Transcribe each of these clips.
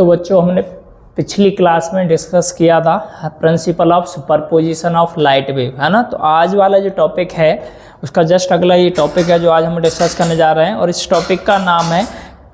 तो बच्चों हमने पिछली क्लास में डिस्कस किया था principle of superposition of light wave, है ना। तो आज वाला जो टॉपिक है उसका जस्ट अगला ये टॉपिक है जो आज हम डिस्कस करने जा रहे हैं, और इस टॉपिक का नाम है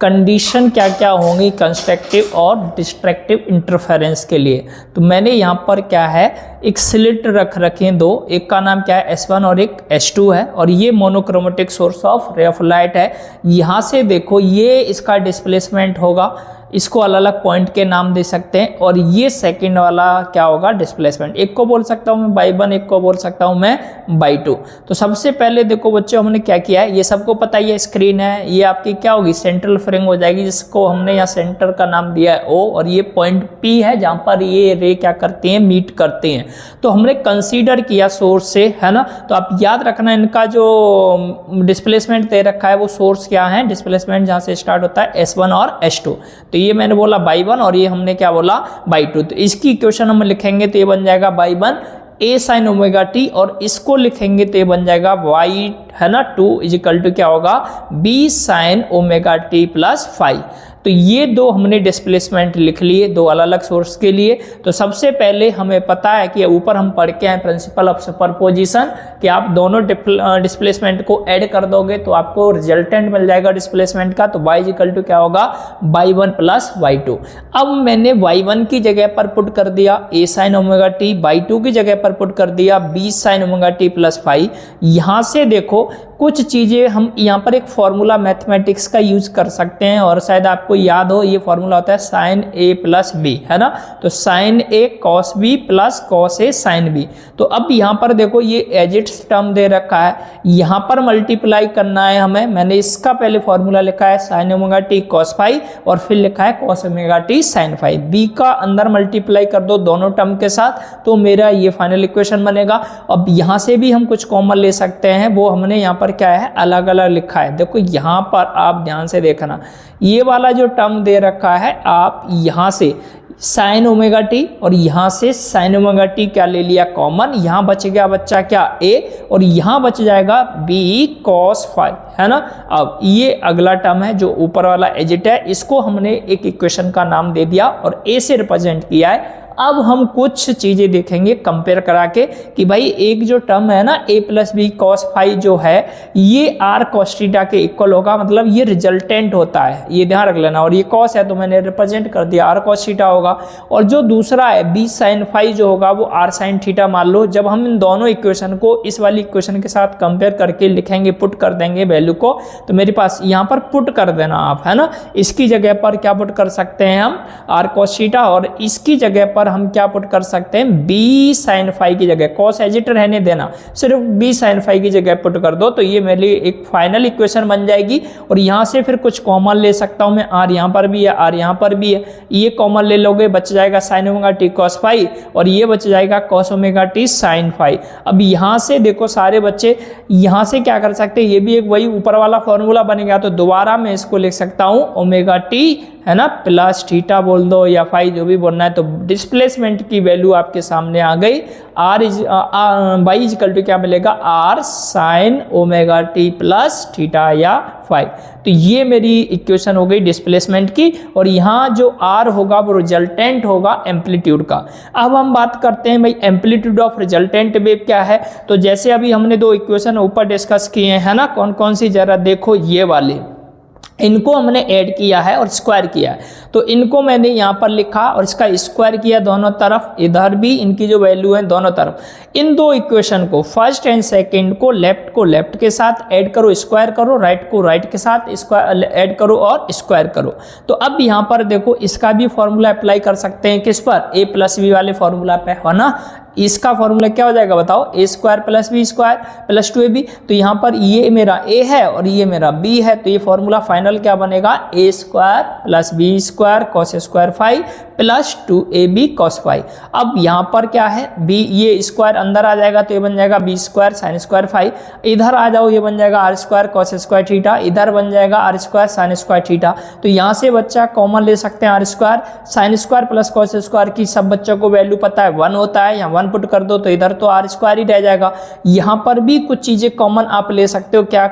कंडीशन क्या क्या होंगी कंस्ट्रक्टिव और डिस्ट्रक्टिव इंटरफेरेंस के लिए। तो मैंने यहाँ पर क्या है एक स्लिट रख रखे हैं दो, एक का नाम क्या है S1 और एक S2 है, और ये monochromatic source of ray of light है। यहाँ से देखो ये इसका डिस्प्लेसमेंट होगा, इसको अलग अलग पॉइंट के नाम दे सकते हैं, और ये सेकंड वाला क्या होगा डिस्प्लेसमेंट। एक को बोल सकता हूँ मैं बाई 1, एक को बोल सकता हूँ मैं बाई 2। तो सबसे पहले देखो बच्चों हमने क्या किया है, ये सबको पता ही है स्क्रीन है, ये आपकी क्या होगी सेंट्रल फ्रिंग हो जाएगी, जिसको हमने यहाँ सेंटर का नाम दिया है O, और ये पॉइंट P है जहाँ पर ये रे क्या करती हैं मीट करते हैं। तो हमने कंसीडर किया सोर्स से, है ना। तो आप याद रखना इनका जो डिस्प्लेसमेंट दे रखा है वो सोर्स क्या है, डिस्प्लेसमेंट जहाँ से स्टार्ट होता है S1 और S2। तो ये मैंने बोला बाई 1 और ये हमने क्या बोला बाई 2। तो इसकी इक्वेशन हम लिखेंगे तो ये बन जाएगा by 1 A sin omega T, और इसको लिखेंगे तो ये बन जाएगा y, है ना, 2 इजिकल टू क्या होगा B sin omega T plus 5। तो ये दो हमने डिस्प्लेसमेंट लिख लिए दो अलग अलग सोर्स के लिए। तो सबसे पहले हमें पता है कि ऊपर हम पढ़ के आए प्रिंसिपल ऑफ सुपरपोजिशन कि आप दोनों डिस्प्लेसमेंट को ऐड कर दोगे तो आपको रिजल्टेंट मिल जाएगा डिस्प्लेसमेंट का। तो y इक्वल टू क्या होगा बाई 1 प्लस बाई 2। अब मैंने y1 की जगह पर पुट कर दिया A sin omega T, by 2 की जगह पर पुट कर दिया B sin omega T plus 5। यहाँ से देखो कुछ चीज़ें हम यहाँ पर एक फॉर्मूला मैथमेटिक्स का यूज कर सकते हैं, और शायद आपको याद हो ये फॉर्मूला होता है साइन A प्लस बी, है ना। तो sine A cos B plus cos A sine B। तो अब यहाँ पर देखो ये एजिट्स टर्म दे रखा है, यहाँ पर मल्टीप्लाई करना है हमें। मैंने इसका पहले फॉर्मूला लिखा है साइन ओमेगा टी कॉस 5 और फिर लिखा है cos omega T sine 5। B का अंदर मल्टीप्लाई कर दो दोनों टर्म के साथ, तो मेरा ये फाइनल इक्वेशन बनेगा। अब यहाँ से भी हम कुछ कॉमन ले सकते हैं, वो हमने यहाँ पर क्या है अलग अलग लिखा है। देखो यहाँ पर आप ध्यान से देखना, ये वाला जो टर्म दे रखा है आप यहाँ से साइन ओमेगा टी और यहाँ से साइन ओमेगा टी क्या ले लिया कॉमन, यहाँ बच गया बच्चा क्या A, और यहाँ बच जाएगा B cos 5, है ना। अब ये अगला टर्म है जो ऊपर वाला एजिट है, इसको हमने एक इक्वेशन का नाम दे दिया और A से रिप्रेजेंट किया है। अब हम कुछ चीजें देखेंगे कंपेयर करा के कि भाई एक जो टर्म है ना A प्लस बी कॉस 5 जो है ये R cos थीटा के इक्वल होगा, मतलब ये रिजल्टेंट होता है, ये ध्यान रख लेना। और ये कॉस है तो मैंने रिप्रेजेंट कर दिया R cos थीटा होगा, और जो दूसरा है B sin 5 जो होगा वो R sin थीटा मान लो। जब हम इन दोनों इक्वेशन को इस वाली इक्वेशन के साथ कंपेयर करके लिखेंगे, पुट कर देंगे वैल्यू को, तो मेरे पास यहाँ पर पुट कर देना आप, है ना। इसकी जगह पर क्या पुट कर सकते हैं हम R cos थीटा, और इसकी जगह पर हम क्या पुट कर सकते हैं B sin 5 की जगह, cos एजिट रहने देना, सिर्फ B sin 5 की जगह पुट कर दो, तो ये मेरे लिए एक फाइनल इक्वेशन बन जाएगी। और यहाँ से फिर कुछ कॉमन ले सकता हूँ मैं, R यहाँ पर भी है, R यहाँ पर भी है, ये कॉमन ले लोगे बच जाएगा sin ओमेगा टी cos 5, और ये बच जाएगा cos ओमेगा टी sin 5। अब यहाँ से देखो सारे बच्चे यहाँ से क्या कर सकते हैं, ये भी एक वही ऊपर वाला फॉर्मूला बनेगा, तो दोबारा मैं इसको लिख सकता हूँ ओमेगा टी, है ना, प्लस थीटा बोल दो या 5 जो भी बोलना है। तो डिस्प्लेसमेंट की वैल्यू आपके सामने आ गई, बाई इक्वल टू क्या मिलेगा R sine omega T plus theta या 5। तो ये मेरी इक्वेशन हो गई डिस्प्लेसमेंट की, और यहाँ जो R होगा वो रिजल्टेंट होगा एम्पलीट्यूड का। अब हम बात करते हैं भाई एम्पलीट्यूड ऑफ रिजल्टेंट वेव क्या है। तो जैसे अभी हमने दो इक्वेशन ऊपर डिस्कस किए हैं, है ना, कौन कौन सी, जरा देखो ये वाले, इनको हमने ऐड किया है और स्क्वायर किया है। तो इनको मैंने यहाँ पर लिखा और इसका स्क्वायर किया दोनों तरफ, इधर भी इनकी जो वैल्यू है दोनों तरफ। इन दो इक्वेशन को फर्स्ट एंड सेकंड को लेफ्ट के साथ ऐड करो, स्क्वायर करो, राइट को राइट के साथ स्क्वायर ऐड करो और स्क्वायर करो। तो अब यहाँ पर देखो इसका भी फॉर्मूला अप्लाई कर सकते हैं किस पर, A प्लस बी वाले फॉर्मूला पे, है ना। इसका फॉर्मूला क्या हो जाएगा बताओ, A square plus B square plus 2AB। तो यहाँ पर ये मेरा A है और ये मेरा B है, तो ये फॉर्मूला फाइनल क्या बनेगा A square plus B square cos square 5 plus 2AB cos 5। अब यहाँ पर क्या है B, ये स्क्वायर अंदर आ जाएगा तो ये बन जाएगा B स्क्वायर साइन स्क्वायर 5। इधर आ जाओ ये बन जाएगा R square cos square theta, इधर बन जाएगा R square sine square theta. तो यहाँ से बच्चा कॉमन ले सकते हैं R square sine square plus cos square की, सब बच्चों को वैल्यू पता है 1 होता है, यहाँ 1 पुट कर दो तो इधर तो R स्क्वायर ही रह जाएगा। यहाँ पर भी कुछ चीजें कॉमन आप ले सकते हो, क्या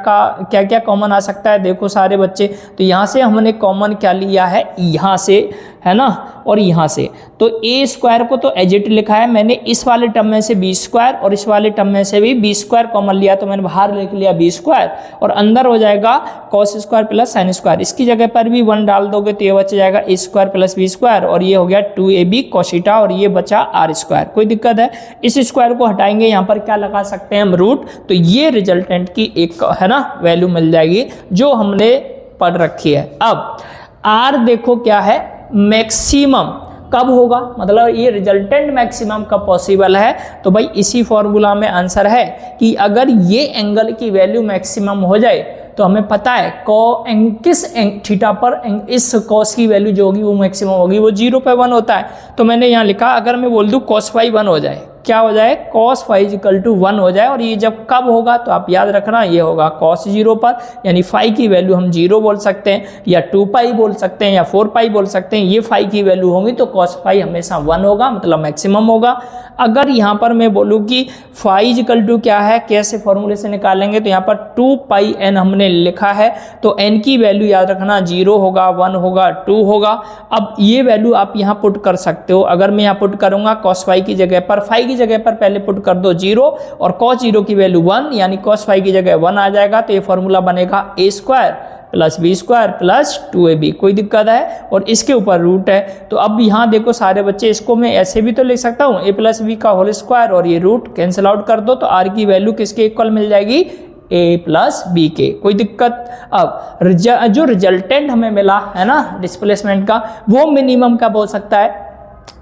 क्या कॉमन आ सकता है देखो सारे बच्चे। तो यहाँ से हमने कॉमन क्या लिया है, यहाँ से है ना, और यहाँ से तो ए स्क्वायर को तो एज इट लिखा है मैंने, इस वाले टर्म में से बी स्क्वायर और इस वाले टर्म में से भी बी स्क्वायर कॉमन लिया तो मैंने बाहर लिख लिया बी स्क्वायर, और अंदर हो जाएगा cos square plus sine square. इसकी जगह पर भी 1 डाल दोगे तो ये बच जाएगा ए स्क्वायर प्लस बी स्क्वायर, और ये हो गया 2ab कोशिटा, और ये बचा आर स्क्वायर। कोई दिक्कत है? इस स्क्वायर को हटाएंगे, यहाँ पर क्या लगा सकते हैं हम, रूट, तो ये रिजल्टेंट की एक है ना वैल्यू मिल जाएगी जो हमने पढ़ रखी है। अब आर देखो क्या है, मैक्सिमम कब होगा, मतलब ये रिजल्टेंट मैक्सिमम कब पॉसिबल है, तो भाई इसी फॉर्मूला में आंसर है कि अगर ये एंगल की वैल्यू मैक्सिमम हो जाए तो हमें पता है किस थीटा पर इस कॉस की वैल्यू जो होगी वो मैक्सिमम होगी, वो 0 पे 1 होता है। तो मैंने यहाँ लिखा अगर मैं बोल दूँ cos फाई 1 हो जाए, क्या हो जाए, cos फाई इक्वल टू 1 हो जाए, और ये जब कब होगा तो आप याद रखना ये होगा cos 0 पर, यानी फाई की वैल्यू हम 0 बोल सकते हैं या 2 पाई बोल सकते हैं या 4 पाई बोल सकते हैं। ये फाई की वैल्यू होगी तो cos फाई हमेशा 1 होगा, मतलब मैक्सिमम होगा। अगर यहाँ पर मैं बोलूँ कि फाई इक्वल टू क्या है, कैसे फॉर्मूले से निकालेंगे, तो यहाँ पर 2 पाई n हमने लिखा है, तो n की वैल्यू याद रखना 0 होगा, 1 होगा, 2 होगा। अब ये वैल्यू आप यहाँ पुट कर सकते हो, अगर मैं यहाँ पुट करूँगा cos फाई की जगह पर, फाई की जगह पर पहले पुट कर दो 0 और cos 0 की वैल्यू 1, यानी cos फाई की जगह 1 आ जाएगा, तो ये फॉर्मूला बनेगा a square plus B square plus 2ab। कोई दिक्कत है? और इसके ऊपर रूट है, तो अब यहाँ देखो सारे बच्चे, इसको मैं ऐसे भी तो लिख सकता हूँ a प्लस बी का होल स्क्वायर, और ये रूट कैंसिल आउट कर दो तो r की वैल्यू किसके इक्वल मिल जाएगी, a प्लस बी के। कोई दिक्कत? अब जो रिजल्टेंट हमें मिला है ना डिस्प्लेसमेंट का, वो मिनिमम कब हो सकता है,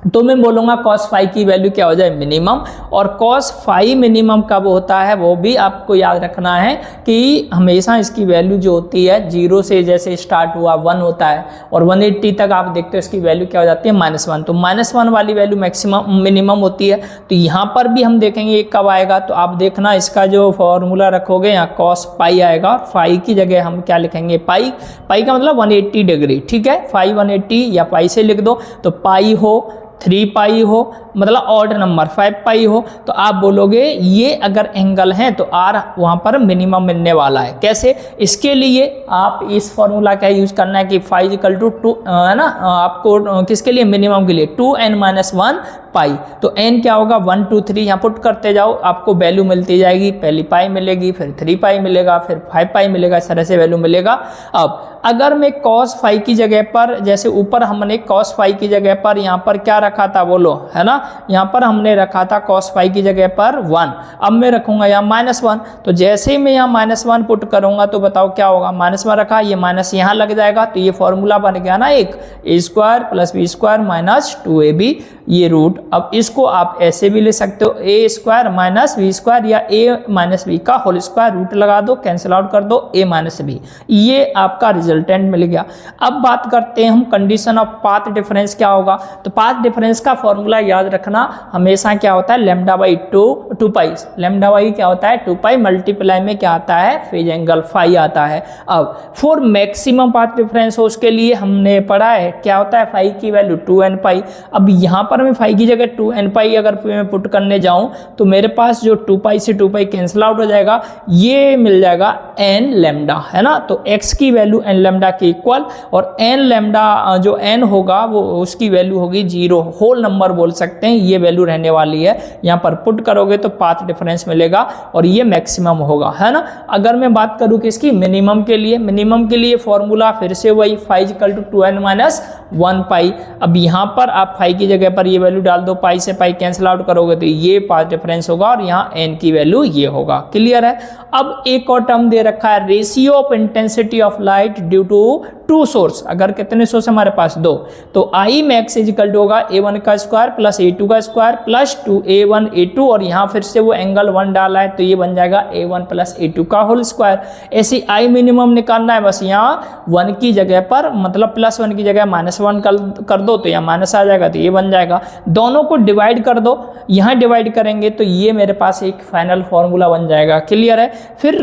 तो मैं बोलूँगा cos फाई की वैल्यू क्या हो जाए, मिनिमम। और cos फाई मिनिमम कब होता है वो भी आपको याद रखना है कि हमेशा इसकी वैल्यू जो होती है 0 से जैसे स्टार्ट हुआ 1 होता है, और 180 तक आप देखते हो इसकी वैल्यू क्या हो जाती है, -1। तो -1 वाली वैल्यू मैक्सिमम मिनिमम होती है। तो यहाँ पर भी हम देखेंगे ये कब आएगा, तो आप देखना इसका जो फॉर्मूला रखोगे यहाँ cos पाई आएगा, फाई की जगह हम क्या लिखेंगे, पाई। पाई का मतलब 180 डिग्री, ठीक है, फाई 180 या पाई से लिख दो, तो पाई हो, 3 पाई हो, मतलब ऑड नंबर 5 पाई हो, तो आप बोलोगे ये अगर एंगल है तो आर वहाँ पर मिनिमम मिलने वाला है। कैसे? इसके लिए आप इस फॉर्मूला का यूज करना है कि फाई इक्वल टू 2 है ना, आपको किसके लिए, मिनिमम के लिए 2n-1 पाई। तो n क्या होगा, 1 2 3 यहाँ पुट करते जाओ, आपको वैल्यू मिलती जाएगी, पहली पाई मिलेगी, फिर 3 पाई मिलेगा, फिर 5 पाई मिलेगा, इस तरह से वैल्यू मिलेगा। अब अगर मैं cos फाई की जगह पर, जैसे ऊपर हमने cos फाई की जगह पर यहाँ पर क्या रखा था बोलो, है ना, यहाँ पर हमने रखा था cos फाई की जगह पर 1, अब मैं रखूंगा यहाँ -1। तो जैसे ही मैं यहाँ -1 पुट करूंगा तो बताओ क्या होगा, -1 रखा, ये माइनस यहाँ लग जाएगा, तो ये फॉर्मूला बन गया ना एक, a square plus B square minus 2ab, ये रूट। अब इसको आप ऐसे भी ले सकते हो, a square minus B square या a माइनस बी का होल स्क्वायर, रूट लगा दो, कैंसिल आउट कर दो, a माइनस बी, ये आपका रिजल्टेंट मिल गया। अब बात करते हैं हम कंडीशन ऑफ पाथ डिफरेंस क्या होगा, तो पाथ डिफरेंस का फॉर्मूला याद रखना हमेशा क्या होता है, lambda by 2 pi, lambda by क्या होता है 2 पाई, मल्टीप्लाई में क्या आता है, फेज एंगल फाई आता है। अब फॉर मैक्सिमम पाथ डिफरेंस हो उसके लिए हमने पढ़ा है क्या होता है, फाई की वैल्यू 2n पाई। अब यहाँ पर मैं फाई की जगह 2n पाई अगर मैं पुट करने जाऊँ तो मेरे पास जो 2 पाई से 2 पाई कैंसिल आउट हो जाएगा, ये मिल जाएगा n लैम्डा, है ना। तो x की वैल्यू n लैम्डा के इक्वल, और n लैम्डा जो n होगा वो उसकी वैल्यू होगी 0, होल नंबर बोल सकते हैं, ये वैल्यू रहने वाली है। यहाँ पर पुट करोगे तो पाथ डिफरेंस मिलेगा और ये मैक्सिमम होगा, है ना। अगर मैं बात करूँ किसकी, मिनिमम के लिए, मिनिमम के लिए फॉर्मूला फिर से वही, फाई इक्वल टू 2n-1 पाई। अब यहाँ पर आप फाई की जगह पर ये वैल्यू डाल दो, पाई से पाई कैंसिल आउट करोगे तो ये पाथ डिफरेंस होगा, और यहाँ n की वैल्यू ये होगा। क्लियर है? अब एक और टर्म दे रखा है, ratio of intensity of light due to 2 source. अगर कितने सोर्स हमारे पास, 2, तो I max is equal to होगा a1 का स्क्वायर प्लस a2 का स्क्वायर प्लस 2a1 a2, और यहाँ फिर से वो एंगल 1 डाला है तो ये बन जाएगा a1 प्लस a2 का होल स्क्वायर। ऐसे आई मिनिमम निकालना है, बस यहाँ 1 की जगह पर, मतलब +1 की जगह -1 कर दो तो यहाँ माइनस आ जाएगा, तो ये बन जाएगा। दोनों को डिवाइड कर दो, यहाँ डिवाइड करेंगे तो ये मेरे पास एक फाइनल फॉर्मूला बन जाएगा। क्लियर है? फिर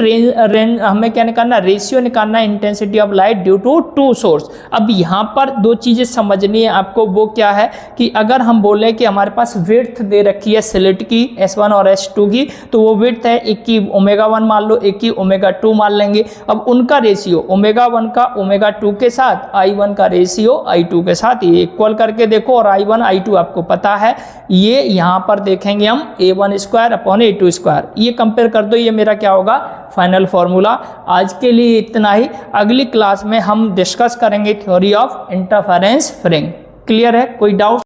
हमें क्या निकालना, रेशियो निकालना है intensity of light due to two source. अब यहाँ पर दो चीज़ें समझनी है आपको, वो क्या है कि अगर हम बोलें कि हमारे पास विड्थ दे रखी है स्लिट की S1 और S2 की, तो वो विड्थ है एक की ω1 मान लो, एक की ω2 मान लेंगे। अब उनका रेशियो ω1 का ω2 के साथ, I1 का रेशियो I2 के साथ, ये इक्वल करके देखो, और I1 I2 आपको पता है, ये यहाँ पर देखेंगे हम A1² A2², ये कंपेयर कर दो, ये मेरा क्या होगा फाइनल फॉर्मूला। आज के लिए इतना ही, अगली क्लास में हम डिस्कस करेंगे theory of interference fringe. Clear है? कोई डाउट?